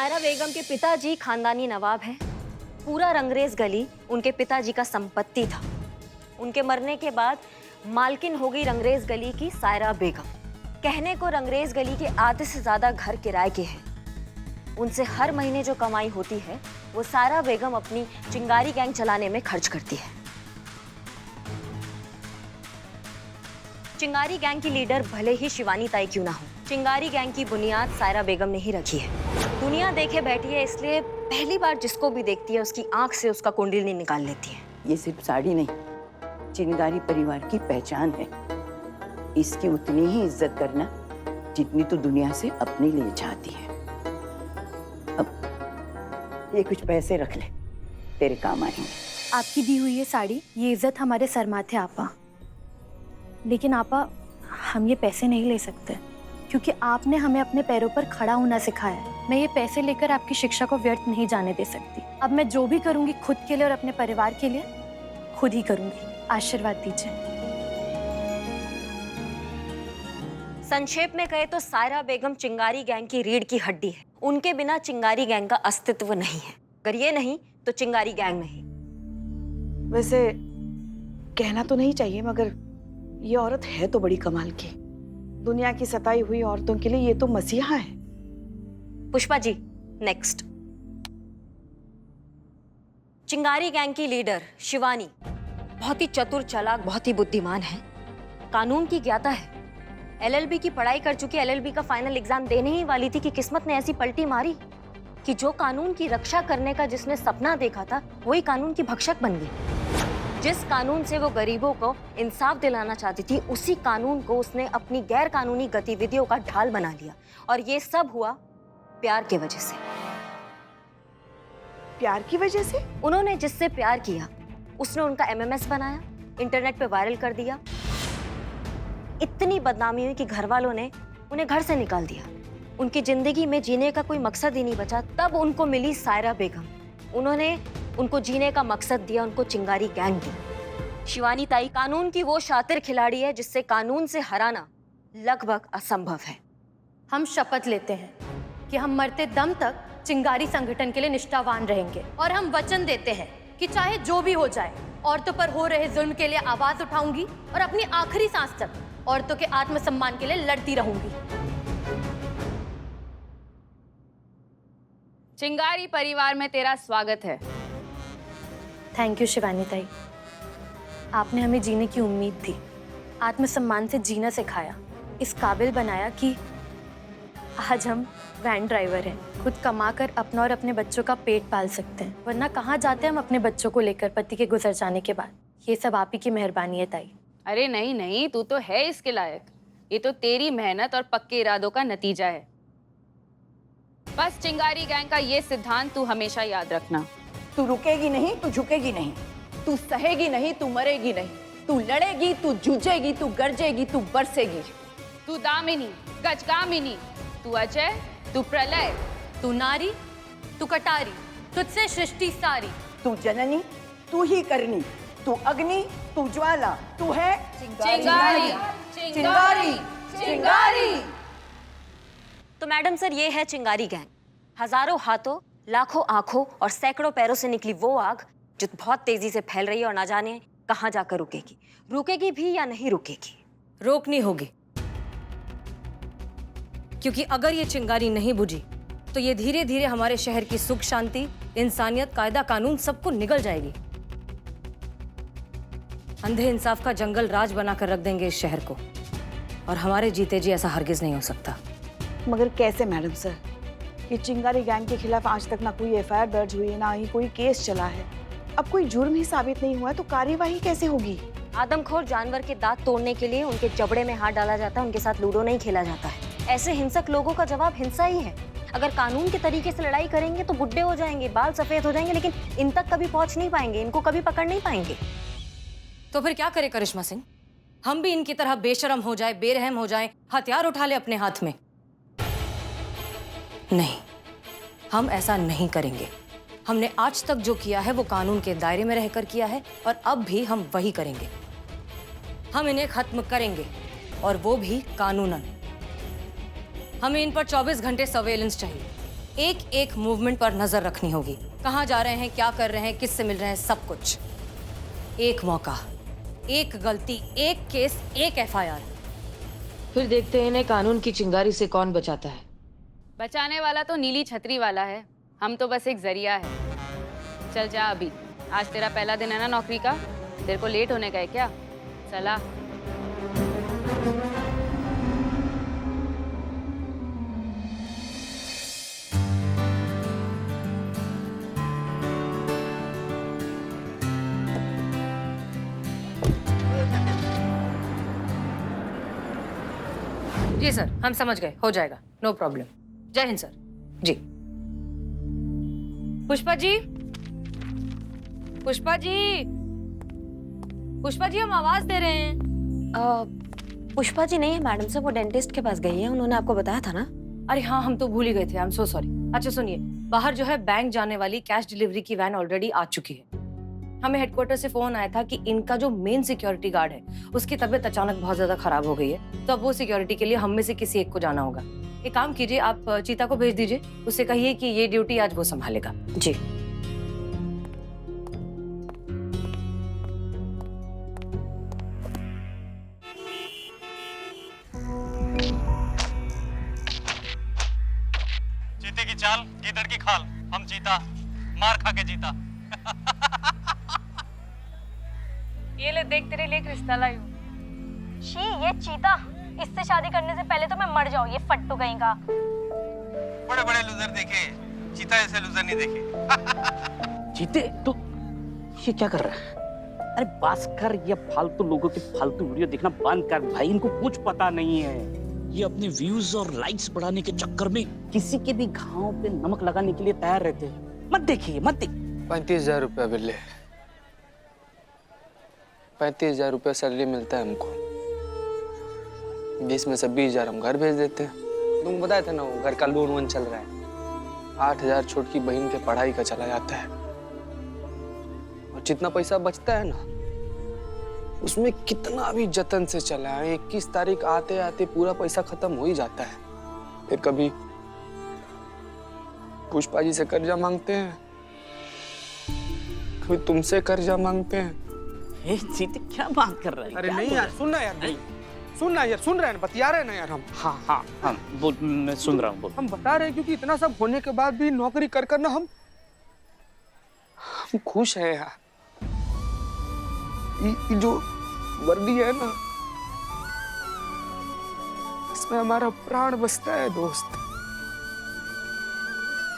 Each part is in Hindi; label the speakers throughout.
Speaker 1: सायरा बेगम के पिताजी खानदानी नवाब हैं। पूरा रंगरेज गली उनके पिताजी का संपत्ति था। उनके मरने के बाद मालकिन हो गई रंगरेज गली की सायरा बेगम। कहने को रंगरेज गली के आधे से ज्यादा घर किराए के हैं। उनसे हर महीने जो कमाई होती है वो सायरा बेगम अपनी चिंगारी गैंग चलाने में खर्च करती है। चिंगारी गैंग की लीडर भले ही शिवानी ताई क्यों ना हो, चिंगारी गैंग की बुनियाद सायरा बेगम ने ही रखी है। दुनिया देखे बैठी है, इसलिए पहली बार जिसको भी देखती है उसकी आंख से उसका कुंडली निकाल लेती है।
Speaker 2: ये सिर्फ साड़ी नहीं, चिंगारी परिवार की पहचान है। इसकी उतनी ही इज्जत करना जितनी तू दुनिया से अपने लिए चाहती है। अब ये कुछ पैसे रख ले, तेरे काम आएंगे।
Speaker 3: आपकी दी हुई ये साड़ी, ये इज्जत हमारे सर माथे आपा। लेकिन आपा, हम ये पैसे नहीं ले सकते क्योंकि आपने हमें अपने पैरों पर खड़ा होना सिखाया है। मैं ये पैसे लेकर आपकी शिक्षा को व्यर्थ नहीं जाने दे सकती। अब मैं जो भी करूंगी खुद के लिए और अपने परिवार के लिए खुद ही करूंगी। आशीर्वाद दीजिए।
Speaker 1: संक्षेप में कहे तो सायरा बेगम चिंगारी गैंग की रीढ़ की हड्डी है। उनके बिना चिंगारी गैंग का अस्तित्व नहीं है। अगर ये नहीं तो चिंगारी गैंग नहीं।
Speaker 4: वैसे कहना तो नहीं चाहिए, मगर ये औरत है तो बड़ी कमाल की। दुनिया की सताई हुई औरतों के लिए ये तो मसीहा है।
Speaker 1: पुष्पा जी, नेक्स्ट। चिंगारी गैंग की लीडर शिवानी बहुत ही चतुर, चालाक, बहुत ही बुद्धिमान है। कानून की ज्ञाता है। एलएलबी की पढ़ाई कर चुकी। एलएलबी का फाइनल एग्जाम देने ही वाली थी कि किस्मत ने ऐसी पलटी मारी कि जो कानून की रक्षा करने का जिसने सपना देखा था वही कानून की भक्षक बन गई। जिस कानून से वो गरीबों को इंसाफ दिलाना चाहती थी, उसी कानून को उसने अपनी गैर कानूनी गतिविधियों का ढाल बना लिया। और ये सब हुआ प्यार की वजह से।
Speaker 4: प्यार की वजह से?
Speaker 1: उन्होंने जिससे प्यार किया उसने उनका एमएमएस बनाया, इंटरनेट पे वायरल कर दिया। इतनी बदनामी हुई कि घर वालों ने उन्हें घर से निकाल दिया। उनकी जिंदगी में जीने का कोई मकसद ही नहीं बचा। तब उनको मिली सायरा बेगम। उन्होंने उनको जीने का मकसद दिया, उनको चिंगारी गैंग दी। शिवानी ताई कानून की वो शातिर खिलाड़ी है जिससे कानून से हराना लगभग असंभव है।
Speaker 3: हम शपथ लेते हैं कि हम मरते दम तक चिंगारी संगठन के लिए निष्ठावान रहेंगे और हम वचन देते हैं कि चाहे जो भी हो जाए, औरतों पर हो रहे जुल्म के लिए आवाज उठाऊंगी और अपनी आखिरी सांस तक औरतों के आत्मसम्मान के लिए लड़ती रहूंगी।
Speaker 5: चिंगारी परिवार में तेरा स्वागत है।
Speaker 3: थैंक यू शिवानी ताई। आपने हमें जीने की उम्मीद दी, आत्मसम्मान से जीना सिखाया, इस काबिल बनाया कि आज हम वैन ड्राइवर हैं, खुद कमाकर अपना और अपने बच्चों का पेट पाल सकते हैं। वरना कहाँ जाते हम अपने बच्चों को लेकर पति के गुजर जाने के बाद। ये सब आप ही की मेहरबानी है ताई।
Speaker 5: अरे नहीं नहीं, तू तो है इसके लायक। ये तो तेरी मेहनत और पक्के इरादों का नतीजा है। बस चिंगारी गैंग का ये सिद्धांत तू हमेशा याद रखना।
Speaker 2: तू रुकेगी नहीं, तू झुकेगी नहीं,
Speaker 6: तू सहेगी नहीं, तू मरेगी नहीं, तू लड़ेगी, तू जूझेगी, तू गरजेगी, तू बरसेगी।
Speaker 5: तू दामिनी, गजगामिनी, तू अजय, तू प्रलय,
Speaker 3: तू नारी, तू कटारी, तुझसे सृष्टि सारी।
Speaker 2: तू जननी, तू ही करनी, तू अग्नि, तू ज्वाला, तू है
Speaker 5: चिंगारी, चिंगारी, चिंगारी।
Speaker 1: तो मैडम सर, ये है चिंगारी गैंग। हजारों हाथों, लाखों आंखों और सैकड़ों पैरों से निकली वो आग जो बहुत तेजी से फैल रही है और ना जाने कहां जाकर रुकेगी। रुकेगी भी या नहीं रुकेगी?
Speaker 7: रोकनी होगी, क्योंकि अगर ये चिंगारी नहीं बुझी तो ये धीरे धीरे हमारे शहर की सुख शांति, इंसानियत, कायदा कानून सबको निगल जाएगी। अंधे इंसाफ का जंगल राज बनाकर रख देंगे इस शहर को, और हमारे जीते जी ऐसा हरगिज नहीं हो सकता।
Speaker 4: मगर कैसे मैडम सर? ये चिंगारी गैंग के खिलाफ आज तक ना कोई एफआईआर दर्ज हुई है, ना ही कोई केस चला है। अब कोई जुर्म ही साबित नहीं हुआ है तो कार्यवाही कैसे होगी?
Speaker 1: आदमखोर जानवर के दांत तोड़ने के लिए उनके जबड़े में हाथ डाला जाता है, उनके साथ लूडो नहीं खेला जाता है। ऐसे हिंसक लोगों का जवाब हिंसा ही है। अगर कानून के तरीके से लड़ाई करेंगे तो बुड्ढे हो जाएंगे, बाल सफेद हो जाएंगे, लेकिन इन तक कभी पहुंच नहीं पाएंगे, इनको कभी पकड़ नहीं पाएंगे।
Speaker 7: तो फिर क्या करे करिश्मा सिंह? हम भी इनकी तरह बेशर्म हो जाए, बेरहम हो जाए, हथियार उठा ले अपने हाथ में? नहीं, हम ऐसा नहीं करेंगे। हमने आज तक जो किया है वो कानून के दायरे में रहकर किया है, और अब भी हम वही करेंगे। हम इन्हें खत्म करेंगे, और वो भी कानूनन। हमें इन पर 24 घंटे सर्वेलेंस चाहिए। एक एक मूवमेंट पर नजर रखनी होगी। कहाँ जा रहे हैं, क्या कर रहे हैं, किससे मिल रहे हैं, सब कुछ। एक मौका, एक गलती, एक केस, एक एफआईआर।
Speaker 8: फिर देखते हैं इन्हें कानून की चिंगारी से कौन बचाता है।
Speaker 5: बचाने वाला तो नीली छतरी वाला है, हम तो बस एक जरिया है। चल जा अभी, आज तेरा पहला दिन है ना नौकरी का, तेरे को लेट होने का है क्या? चला।
Speaker 7: जी सर, हम समझ गए, हो जाएगा, नो प्रॉब्लम। जय हिंद सर। जी। पुष्पा जी, पुष्पा जी, पुष्पा जी, हम आवाज दे रहे हैं।
Speaker 1: पुष्पा जी नहीं है मैडम से, वो डेंटिस्ट के पास गई है, उन्होंने आपको बताया था ना।
Speaker 7: अरे हाँ, हम तो भूल ही गए थे, आई एम सो सॉरी। अच्छा सुनिए, बाहर जो है बैंक जाने वाली कैश डिलीवरी की वैन ऑलरेडी आ चुकी है। हमें हेडक्वार्टर से फोन आया था कि इनका जो मेन सिक्योरिटी गार्ड है उसकी तबीयत अचानक बहुत ज्यादा खराब हो गई है, तो अब वो सिक्योरिटी के लिए हम में से किसी एक को जाना होगा। एक काम कीजिए, आप चीता को भेज दीजिए, उससे कहिए कि ये ड्यूटी आज वो संभालेगा। जी।
Speaker 9: चीते की चाल, गीदड़ की खाल, हम चीता मार खा के जीता।
Speaker 5: ये ले देख, तेरे लिए एक रिश्ता लाई हूँ।
Speaker 1: शी, ये चीता, इससे शादी करने से पहले तो मैं मर जाऊं, ये फट्टू कहीं का।
Speaker 9: बड़े बड़े लूजर देखे, चीता ऐसे लूजर नहीं देखे।
Speaker 10: चीते तो ये क्या कर रहा है? अरे बस कर, ये फालतू लोगों की फालतू वीडियो देखना बंद कर भाई, इनको कुछ पता नहीं है। ये अपने व्यूज और लाइक्स बढ़ाने के चक्कर में किसी के भी घाव पे नमक लगाने के लिए तैयार रहते हैं। मत देखिए, मत देखिए।
Speaker 11: 35,000 रुपया बिल्ले, 35,000 रुपया सैलरी मिलता है हमको, जिसमें से 20,000 हम घर भेज देते हैं। तुमको बताया था ना, वो घर का लोन वोन चल रहा है। 8,000 छोटकी बहन के पढ़ाई का चला जाता है, और जितना पैसा बचता है ना, उसमें कितना भी जतन से चला है, 21 तारीख आते आते पूरा पैसा खत्म हो ही जाता है। फिर कभी पुष्पा जी से कर्जा मांगते हैं, कभी तुमसे कर्जा मांगते हैं।
Speaker 10: ए, चीते क्या बात कर रहा है?
Speaker 11: अरे
Speaker 10: क्या
Speaker 11: नहीं
Speaker 10: बोल
Speaker 11: यार,
Speaker 10: रहा है?
Speaker 11: सुनना यार, नहीं सुनना यार, सुन रहे हैं, बतिया रहे हैं ना यार हम।
Speaker 10: हाँ हाँ हाँ, बोल, मैं सुन रहा हूँ, बोल।
Speaker 11: हम बता रहे हैं क्योंकि इतना सब होने के बाद भी नौकरी कर कर ना हम खुश हैं यार। ये जो वर्दी है ना, इसमें हमारा प्राण बसता है दोस्त।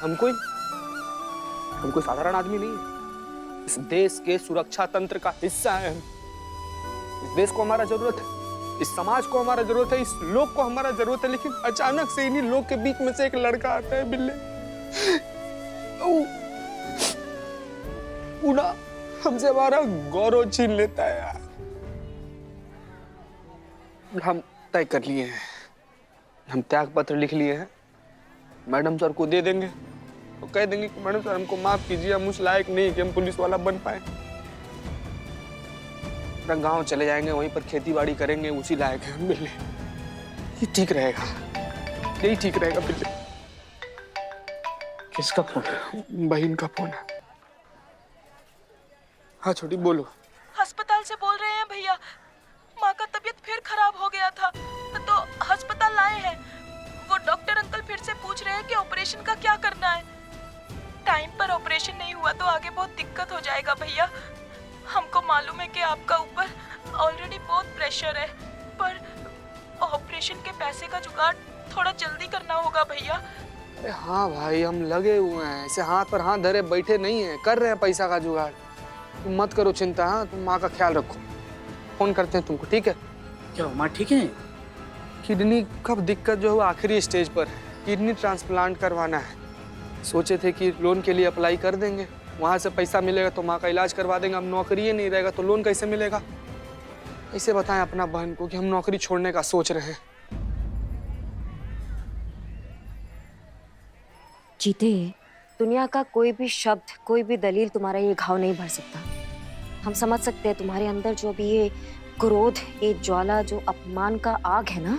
Speaker 11: हम कोई साधारण आदमी नहीं है, इस देश के सुरक्षा तंत्र का हिस्सा है हम। इस देश को हमारा जरूरत है, इस समाज को हमारा जरूरत है, इस लोग को हमारा जरूरत है। लेकिन अचानक से इन्हीं लोग के बीच में से एक लड़का आता है बिल्ले, पूरा हमसे हमारा गौरव छीन लेता है यार। हम तय कर लिए हैं, हम त्याग पत्र लिख लिए हैं, मैडम सर को दे देंगे, तो कह देंगे कि मैडम सर हमको माफ कीजिए, हम उस लायक नहीं कि हम पुलिस वाला बन पाए। अपना गांव चले जाएंगे, वहीं पर खेती बाड़ी करेंगे, उसी लायक है हम बिल्ले। ये ठीक रहेगा, यही ठीक रहेगा बिल्ले।
Speaker 10: किसका फोन है?
Speaker 11: बहन का फोन है। हाँ छोटी, बोलो।
Speaker 4: अस्पताल से बोल रहे हैं भैया, माँ का तबीयत फिर खराब हो गया था, तो अस्पताल लाए हैं। वो डॉक्टर अंकल फिर से पूछ रहे हैं कि ऑपरेशन का क्या करना है। टाइम पर ऑपरेशन नहीं हुआ तो आगे बहुत दिक्कत हो जाएगा भैया। हमको मालूम है कि आपका ऊपर ऑलरेडी बहुत प्रेशर है, पर ऑपरेशन के पैसे का जुगाड़ थोड़ा जल्दी करना होगा भैया।
Speaker 11: अरे हाँ भाई, हम लगे हुए हैं, ऐसे हाथ पर हाथ धरे बैठे नहीं हैं, कर रहे हैं पैसा का जुगाड़। तुम मत करो चिंता, हाँ, तुम माँ का ख्याल रखो। फोन करते हैं तुमको, ठीक है?
Speaker 10: क्या माँ ठीक है?
Speaker 11: किडनी का दिक्कत जो है आखिरी स्टेज पर है, किडनी ट्रांसप्लांट करवाना है। सोचे थे कि लोन के लिए अप्लाई कर देंगे, वहाँ से पैसा मिलेगा तो माँ का इलाज करवा देंगे। अब नौकरी ही नहीं रहेगा तो लोन कैसे मिलेगा? कैसे बताएं अपना बहन को कि हम नौकरी छोड़ने का सोच रहे हैं।
Speaker 1: चीते, दुनिया का कोई भी शब्द, कोई भी दलील तुम्हारा ये घाव नहीं भर सकता। हम समझ सकते हैं तुम्हारे अंदर जो भी ये क्रोध, ये ज्वाला, जो अपमान का आग है ना,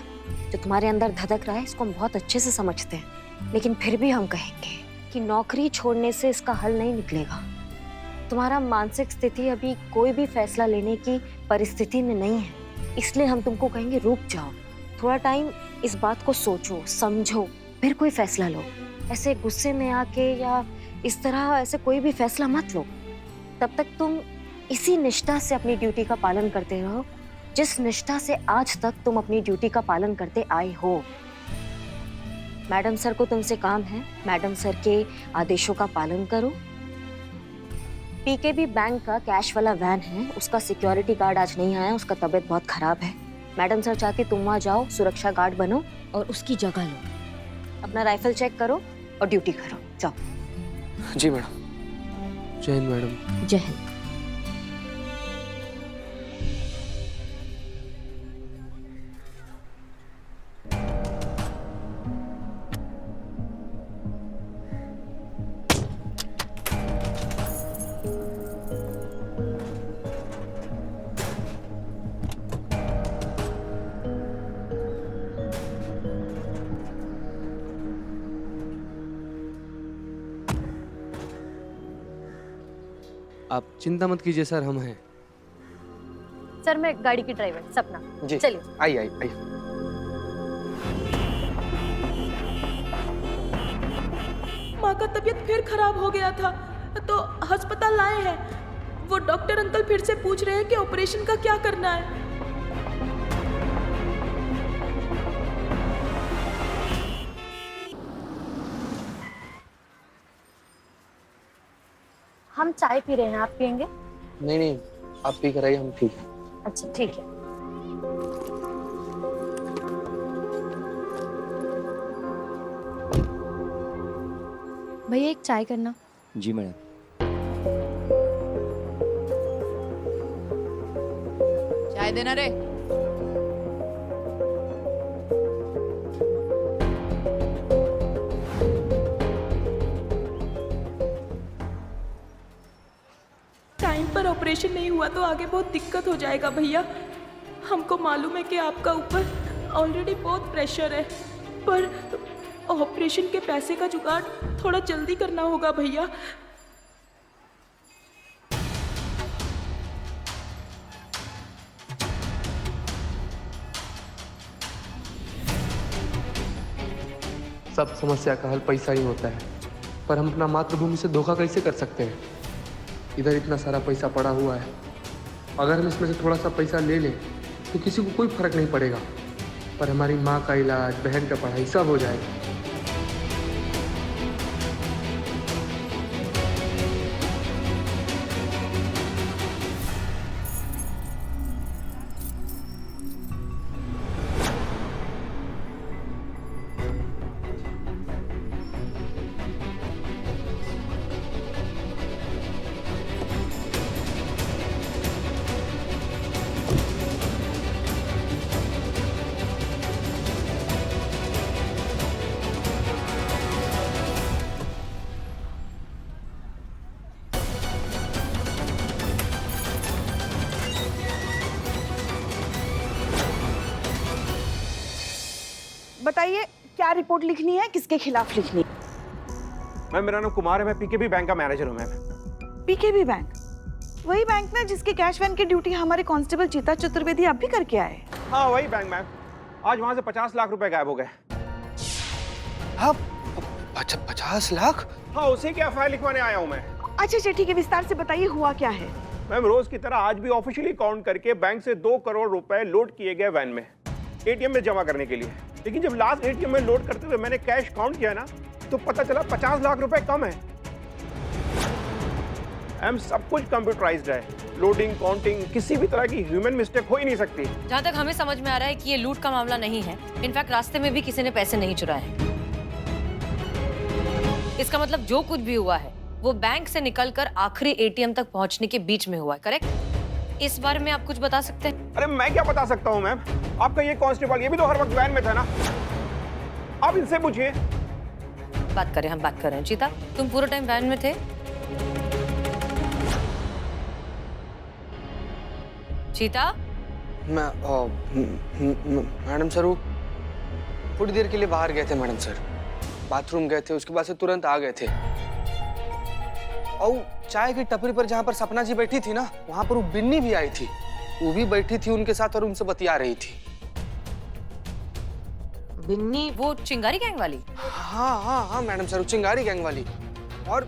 Speaker 1: जो तुम्हारे अंदर धधक रहा है, इसको हम बहुत अच्छे से समझते हैं। लेकिन फिर भी हम कहेंगे कि नौकरी छोड़ने से इसका हल नहीं निकलेगा। तुम्हारा मानसिक स्थिति अभी कोई भी फैसला लेने की परिस्थिति में नहीं है, इसलिए हम तुमको कहेंगे रुक जाओ, थोड़ा टाइम इस बात को सोचो, समझो, फिर कोई फैसला लो। ऐसे गुस्से में आके या इस तरह ऐसे कोई भी फैसला मत लो। तब तक तुम इसी निष्ठा से अपनी ड्यूटी का पालन करते रहो, जिस निष्ठा से आज तक तुम अपनी ड्यूटी का पालन करते आए हो। मैडम सर को तुमसे काम है, मैडम सर के आदेशों का पालन करो। पीकेबी बैंक का कैश वाला वैन है, उसका सिक्योरिटी गार्ड आज नहीं आया, उसका तबीयत बहुत खराब है। मैडम सर चाहते तुम वहाँ जाओ, सुरक्षा गार्ड बनो और उसकी जगह लो। अपना राइफल चेक करो और ड्यूटी करो, जाओ।
Speaker 11: जी मैडम। जय हिंद मैडम।
Speaker 1: जय हिंद।
Speaker 11: आप चिंता मत कीजिए सर, हम हैं।
Speaker 3: सर मैं गाड़ी की ड्राइवर सपना।
Speaker 11: जी
Speaker 3: चलिए।
Speaker 11: आइए आइए आइए।
Speaker 4: माँ का तबीयत फिर खराब हो गया था तो अस्पताल लाए हैं। वो डॉक्टर अंकल फिर से पूछ रहे हैं कि ऑपरेशन का क्या करना है।
Speaker 3: हम चाय पी रहे हैं, आप पियेंगे?
Speaker 11: नहीं नहीं, आप पी कर आइए, हम ठीक है।
Speaker 3: अच्छा ठीक है। भैया एक चाय करना।
Speaker 12: जी मैडम।
Speaker 6: चाय देना रे।
Speaker 4: टाइम पर ऑपरेशन नहीं हुआ तो आगे बहुत दिक्कत हो जाएगा भैया। हमको मालूम है कि आपका ऊपर ऑलरेडी बहुत प्रेशर है, पर ऑपरेशन के पैसे का जुगाड़ थोड़ा जल्दी करना होगा भैया।
Speaker 11: सब समस्या का हल पैसा ही होता है, पर हम अपना मातृभूमि से धोखा कैसे कर सकते हैं? इधर इतना सारा पैसा पड़ा हुआ है, अगर हम इसमें से थोड़ा सा पैसा ले लें तो किसी को कोई फर्क नहीं पड़ेगा, पर हमारी माँ का इलाज, बहन का पढ़ाई सब हो जाएगा।
Speaker 13: बताइए क्या रिपोर्ट लिखनी है, किसके खिलाफ लिखनी है?
Speaker 9: मैम मेरा नाम कुमार है, मैं पीकेबी बैंक का मैनेजर हूँ मैम।
Speaker 13: PKb bank? वही बैंक ना जिसके कैश वैन की ड्यूटी हमारे कांस्टेबल चीता चतुर्वेदी अब भी करके आए।
Speaker 9: हाँ वही बैंक मैम। आज वहाँ से 50 लाख रुपए गायब हो गए।
Speaker 11: हाँ 50 लाख?
Speaker 9: हाँ उसी की एफआईआर लिखवाने आया हूँ मैं।
Speaker 13: अच्छा ठीक है, विस्तार से बताइए हुआ क्या है।
Speaker 9: मैम रोज की तरह आज भी ऑफिशियली काउंट करके बैंक से 2 करोड़ रुपए लोड किए गए वैन में एटीएम में जमा करने के लिए। लेकिन जब लास्ट एटीएम में लोड करते हुए मैंने कैश काउंट किया ना तो पता चला 50 लाख रुपए कम है। एम सब कुछ कंप्यूटराइज्ड है, लोडिंग काउंटिंग किसी भी तरह की ह्यूमन मिस्टेक हो ही नहीं सकती।
Speaker 7: जहाँ तक हमें समझ में आ रहा है कि ये लूट का मामला नहीं है, इनफैक्ट रास्ते में भी किसी ने पैसे नहीं चुराए हैं। इसका मतलब जो कुछ भी हुआ है वो बैंक से निकलकर आखिरी एटीएम तक पहुंचने के बीच में हुआ है, करेक्ट? इस बारे में आप कुछ बता सकते हैं?
Speaker 9: अरे मैं क्या बता सकता हूँ मैम, आपका ये कांस्टेबल ये भी तो हर वक्त वैन में था ना, आप इनसे पूछिए।
Speaker 7: बात करें, हम बात कर रहे हैं। चीता तुम पूरे टाइम वैन में थे? चीता?
Speaker 11: मैडम सर वो थोड़ी देर के लिए बाहर गए थे मैडम सर। बाथरूम गए थे, उसके बाद से तुरंत आ गए थे। और चाय की टपरी पर जहाँ पर सपना जी बैठी थी ना, वहां पर वो बिन्नी भी आई थी। वो भी बैठी थी उनके साथ और उनसे बतिया रही थी।
Speaker 7: बिन्नी वो चिंगारी गैंग वाली?
Speaker 11: हाँ हाँ हाँ मैडम सर, चिंगारी गैंग वाली। और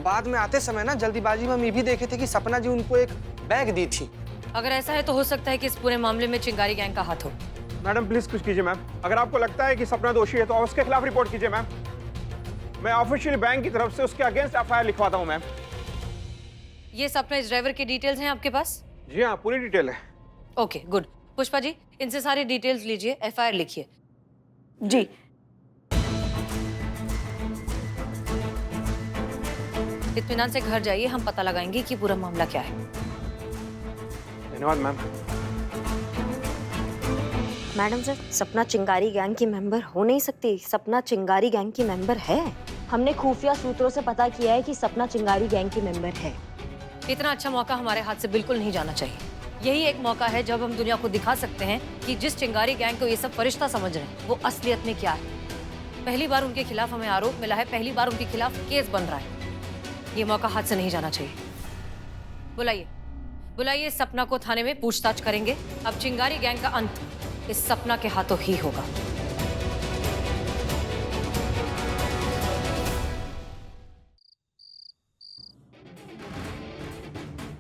Speaker 11: बाद में आते समय ना जल्दीबाजी में हम ये भी देखे थे कि सपना जी उनको एक बैग दी थी।
Speaker 7: अगर ऐसा है तो हो सकता है कि इस पूरे मामले में चिंगारी गैंग का हाथ हो।
Speaker 9: मैडम प्लीज कुछ कीजिए मैम। अगर आपको लगता है कि सपना दोषी है तो उसके खिलाफ रिपोर्ट कीजिए मैम। मैं ऑफिशियली बैंक की तरफ से उसके अगेंस्ट एफआईआर लिखवाता हूँ मैम।
Speaker 7: ये सपना इस ड्राइवर की डिटेल्स हैं आपके पास?
Speaker 9: जी हाँ, पूरी डिटेल है।
Speaker 7: Okay good. पुष्पा जी इनसे सारी डिटेल्स लीजिए, एफआईआर लिखिए।
Speaker 13: जी।
Speaker 7: इत्मीनान से घर जाइए, हम पता लगाएंगे कि पूरा मामला क्या है।
Speaker 9: धन्यवाद मैम।
Speaker 1: मैडम सर, सपना चिंगारी गैंग की मेंबर हो नहीं सकती। सपना चिंगारी गैंग की मेंबर है। हमने खुफिया सूत्रों से पता किया है कि सपना चिंगारी गैंग की मेंबर है।
Speaker 7: इतना अच्छा मौका हमारे हाथ से बिल्कुल नहीं जाना चाहिए। यही एक मौका है जब हम दुनिया को दिखा सकते हैं कि जिस चिंगारी गैंग को ये सब फरिश्ता समझ रहे हैं वो असलियत में क्या है। पहली बार उनके खिलाफ हमें आरोप मिला है, पहली बार उनके खिलाफ केस बन रहा है। ये मौका हाथ से नहीं जाना चाहिए। बुलाइए बुलाइए सपना को थाने में पूछताछ करेंगे। अब चिंगारी गैंग का अंत इस सपना के हाथों ही होगा।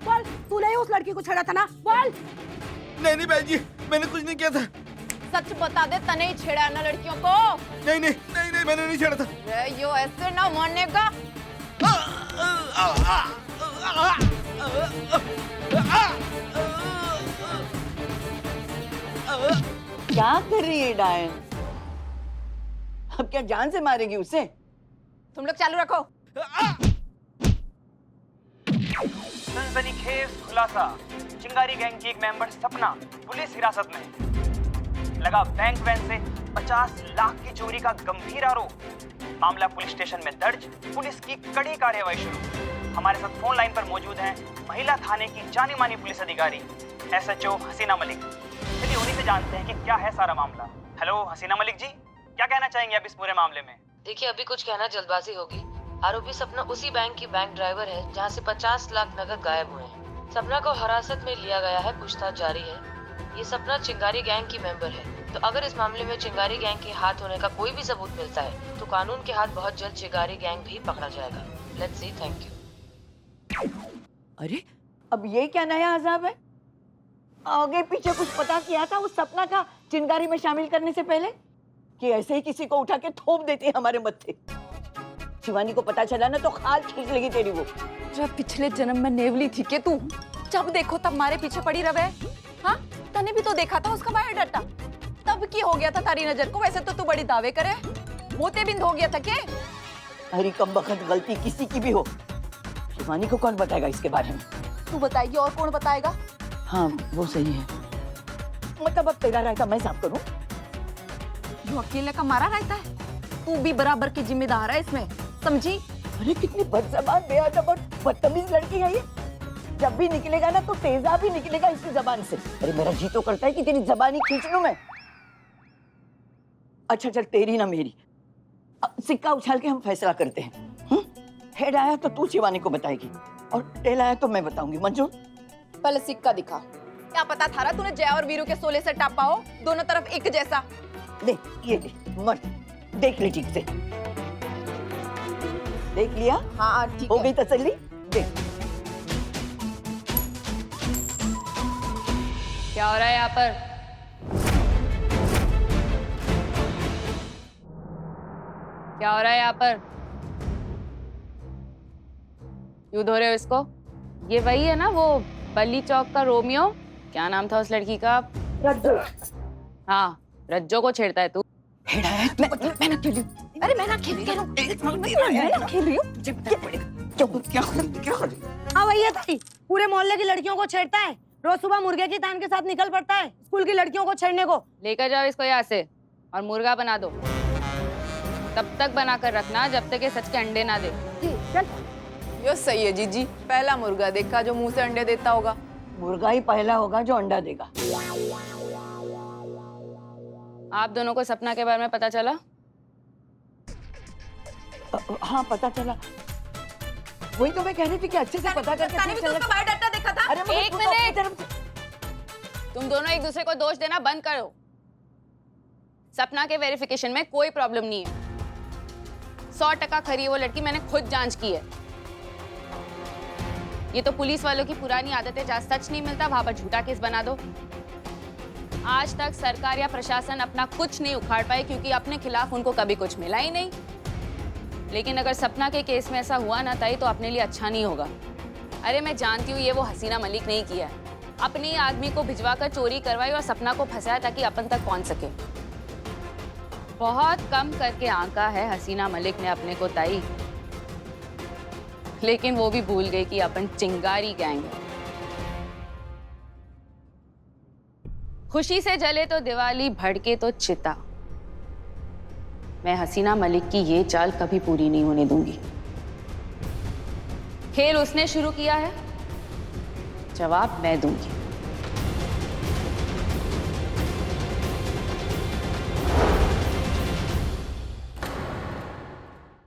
Speaker 13: बोल, तूने ही उस लड़की को छेड़ा था ना? बोल।
Speaker 11: नहीं बहन जी, मैंने कुछ नहीं किया था।
Speaker 6: सच बता दे, तने ही छेड़ा ना लड़कियों को?
Speaker 11: नहीं मैंने नहीं छेड़ा था।
Speaker 6: यो ऐसे ना मानने का।
Speaker 2: क्या कर रही है डायन? अब क्या जान से मारेगी उसे?
Speaker 6: तुम लोग चालू रखो।
Speaker 12: सनसनीखेज खुलासा, चिंगारी गैंग की एक मेंबर सपना पुलिस हिरासत में। लगा बैंक वैन से 50 लाख की चोरी का गंभीर आरोप। मामला पुलिस स्टेशन में दर्ज, पुलिस की कड़ी कार्यवाही शुरू। हमारे साथ फोन लाइन पर मौजूद हैं महिला थाने की जानी मानी पुलिस अधिकारी SHO हसीना मलिक। चलिए उन्हीं से जानते हैं कि क्या है सारा मामला। हेलो हसीना मलिक जी, क्या कहना चाहेंगे आप इस पूरे मामले में?
Speaker 7: देखिए अभी कुछ कहना जल्दबाजी होगी। आरोपी सपना उसी बैंक की बैंक ड्राइवर है जहां से 50 लाख नगद गायब हुए हैं। सपना को हिरासत में लिया गया है, पूछताछ जारी है। ये सपना चिंगारी गैंग की मेंबर है, तो अगर इस मामले में चिंगारी गैंग के हाथ होने का कोई भी सबूत मिलता है तो कानून के हाथ बहुत जल्द चिंगारी गैंग भी पकड़ा जाएगा। Let's see. Thank you.
Speaker 2: अरे अब ये क्या नया अजाब है? आगे पीछे कुछ पता किया था उस सपना का चिंगारी में शामिल करने से पहले कि ऐसे ही किसी को उठा के थोप देती हमारे मत्थे? शिवानी को पता चला ना तो खाल खींच लेगी तेरी वो।
Speaker 6: जब पिछले जन्म में नेवली थी के तू, जब देखो तब मारे पीछे पड़ी रवे। हाँ, तने भी तो देखा था उसका बायोडाटा, तब की हो गया था तारी नजर को। वैसे तो तू बड़ी दावे करे, मोते बिंद हो गया था के?
Speaker 2: अरे कम बखत गलती किसी की भी हो, शिवानी को कौन बताएगा इसके बारे में?
Speaker 6: तू बताएगी और कौन बताएगा?
Speaker 2: हाँ वो सही है। मतलब अब तेरा रायता मैं साफ करूं?
Speaker 6: जो अकेले का मारा रहता है, तू भी बराबर की जिम्मेदार है इसमें, समझी?
Speaker 2: अरे कितनी बदजबान, बेअदब और बदतमीज लड़की है ये। जब भी निकलेगा ना तो तेजाब भी निकलेगा इसकी जबान से। अरे मेरा जी तो करता है कि तेरी जबान ही खींच लूं मैं। अच्छा चल, तेरी ना मेरी, सिक्का उछाल के हम फैसला करते हैं। हेड आया तो तू शिवानी को बताएगी और टेल आया तो मैं बताऊंगी। मंजूर?
Speaker 6: पहले सिक्का दिखा। क्या पता थारा तूने जय और वीरू के सोले से टापा हो, दोनों तरफ एक जैसा।
Speaker 2: ले ये ले, मत देख ले ठीक से। देख लिया?
Speaker 6: हाँ ठीक
Speaker 2: हो गई तसल्ली? देख
Speaker 5: क्या हो रहा है यहाँ पर? क्या हो रहा है यहाँ पर? क्यों धो रहे हो इसको? ये वही है ना वो बल्ली चौक का रोमियो? क्या नाम था उस लड़की का?
Speaker 13: रज्जो।
Speaker 5: हाँ, रज्जो को छेड़ता है तू।
Speaker 2: मैं ना खेल रही हूँ। अरे मैं ना खेल रही हूँ। मैं ना खेल रही हूँ। क्या
Speaker 13: हाँ भैया ताई, पूरे मोहल्ले की लड़कियों को छेड़ता है। रोज सुबह मुर्गे की तान के साथ निकल पड़ता है स्कूल की लड़कियों को छेड़ने को।
Speaker 5: लेकर जाओ इसको यहाँ से और मुर्गा बना दो। तब तक बना कर रखना जब तक ये सच के अंडे ना दे।
Speaker 13: चल।
Speaker 6: यो सही है जीजी, पहला मुर्गा देखा जो मुंह से अंडे देता होगा।
Speaker 2: मुर्गा ही पहला होगा जो अंडा देगा।
Speaker 5: आप दोनों को सपना के बारे में पता चला?
Speaker 2: हाँ पता चला। वही तो मैं कह रही थी कि अच्छे से पता करके
Speaker 6: ताने भी तो उसका बायोडाटा देखा था।
Speaker 2: अरे मगर
Speaker 5: एक
Speaker 2: तू तो अपनी
Speaker 5: मिनट।
Speaker 2: तरफ से-
Speaker 5: तुम दोनों एक दूसरे को दोष देना बंद करो। सपना के वेरिफिकेशन में कोई प्रॉब्लम नहीं है। 100% खरी है वो लड़की, मैंने खुद जांच की है। ये तो पुलिस वालों की पुरानी आदत है, जहां सच नहीं मिलता वहां पर झूठा केस बना दो। आज तक सरकार या प्रशासन अपना कुछ नहीं उखाड़ पाए क्योंकि अपने खिलाफ उनको कभी कुछ मिला ही नहीं। लेकिन अगर सपना के केस में ऐसा हुआ ना ताई, तो अपने लिए अच्छा नहीं होगा। अरे मैं जानती हूँ ये वो हसीना मलिक नहीं किया है, अपने आदमी को भिजवाकर चोरी करवाई और सपना को फंसाया ताकि अपन तक पहुंच सके। बहुत कम करके आंका है हसीना मलिक ने अपने को ताई, लेकिन वो भी भूल गई कि अपन चिंगारी गैंग है। खुशी से जले तो दिवाली, भड़के तो चिता। मैं हसीना मलिक की ये चाल कभी पूरी नहीं होने दूंगी। खेल उसने शुरू किया है, जवाब मैं दूंगी।